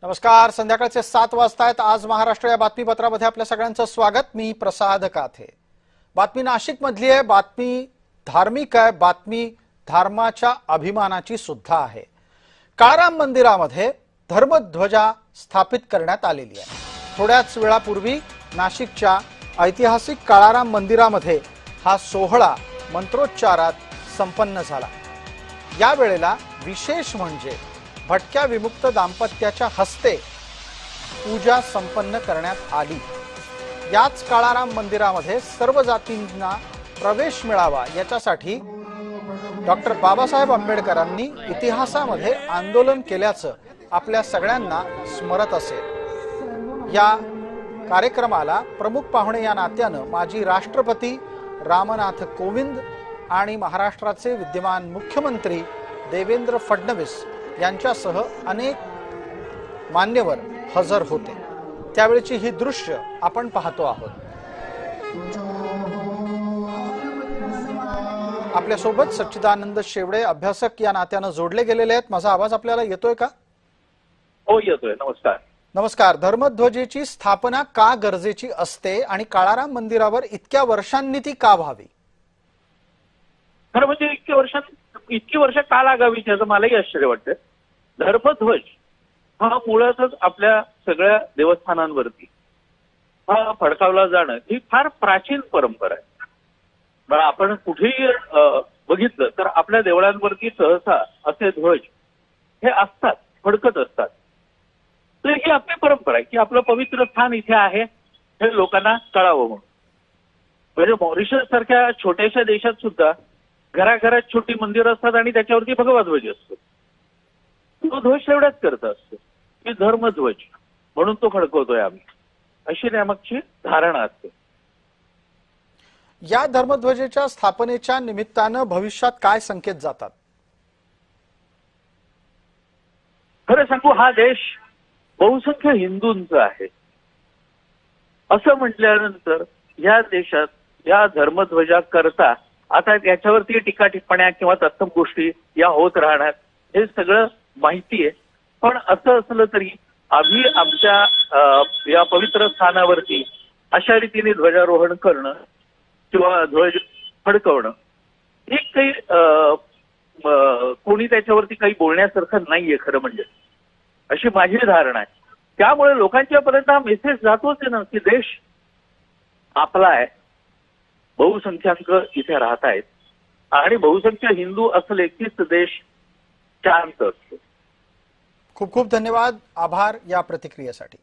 नमस्कार. संध्याकाळचे 7 वाजता आहेत. आज महाराष्ट्र या बातमीपत्रामध्ये आपल्या सगळ्यांचं स्वागत. मी प्रसाद काथे. बातमी नाशिक मधली आहे. बातमी धार्मिक आहे. बातमी धर्माच्या अभिमानाची सुद्धा आहे. काळाराम मंदिरामध्ये धर्मध्वजा स्थापित करण्यात आलेली आहे. थोड्याच वेळापूर्वी नाशिकच्या ऐतिहासिक काळाराम मंदिरामध्ये हा सोहळा मंत्रोच्चारात संपन्न झाला. या वेळेला विशेष म्हणजे भटक्या विमुक्त दाम्पत्याच्या हस्ते पूजा संपन्न करण्यात आली. याच काळाराम मंदिरामध्ये सर्व जातींना प्रवेश मिळावा याच्यासाठी डॉक्टर बाबासाहेब आंबेडकरांनी इतिहासामध्ये आंदोलन केल्याचं आपल्या सगळ्यांना स्मरत असेल. या कार्यक्रमाला प्रमुख पाहुणे या नात्यानं माजी राष्ट्रपती रामनाथ कोविंद आणि महाराष्ट्राचे विद्यमान मुख्यमंत्री देवेंद्र फडणवीस यांच्यासह अनेक मान्यवर हजर होते. त्यावेळची ही दृश्य आपण पाहतो आहोत. आपल्यासोबत सच्चिदानंद शेवडे अभ्यासक या नात्यानं जोडले गेलेले आहेत. माझा आवाज आपल्याला येतोय का? हो, येतोय. नमस्कार. नमस्कार. धर्मध्वजेची स्थापना का गरजेची असते आणि काळाराम मंदिरावर इतक्या वर्षांनी ती का व्हावी? खरं म्हणजे इतकी वर्ष का लागावी याचं मलाही आश्चर्य वाटतं. धर्मध्वज हा मुळातच आपल्या सगळ्या देवस्थानांवरती हा फडकावला जाणं ही फार प्राचीन परंपरा आहे. आपण कुठेही बघितलं तर आपल्या देवळांवरती सहसा असे ध्वज हे असतात, फडकत असतात. तर ही आपली परंपरा आहे की आपलं पवित्र स्थान इथे आहे हे लोकांना कळावं म्हणून. म्हणजे मॉरिशस सारख्या छोट्याशा देशात सुद्धा घराघरात छोटी मंदिरं असतात आणि त्याच्यावरती भगवा ध्वज असतो. तो ध्वज तेवढाच करत असतो की धर्मध्वज म्हणून तो फडकवतोय आम्ही, अशी त्यामागची धारणा असते. या धर्मध्वजेच्या स्थापनेच्या निमित्तानं भविष्यात काय संकेत जातात? खरं सांगू, हा देश बहुसंख्य हिंदूंचा आहे असं म्हटल्यानंतर या देशात या धर्मध्वजा करता आता याच्यावरती टीका टिप्पण्या किंवा तत्सम गोष्टी या होत राहणार हे सगळं माहिती आहे. पण असं असलं तरी आम्ही आमच्या या पवित्र स्थानावरती अशा रीतीने ध्वजारोहण करणं किंवा ध्वज फडकवणं हे काही कोणी त्याच्यावरती काही बोलण्यासारखं नाहीये खरं म्हणजे, अशी माझी धारणा आहे. त्यामुळे लोकांच्या पर्यंत हा मेसेज जातोच आहे ना की देश आपला आहे, बहुसंख्याक इथे राहत आहेत आणि बहुसंख्य हिंदू असले कीच देश शांत असतो. खूप खूप धन्यवाद. आभार या प्रतिक्रियेसाठी.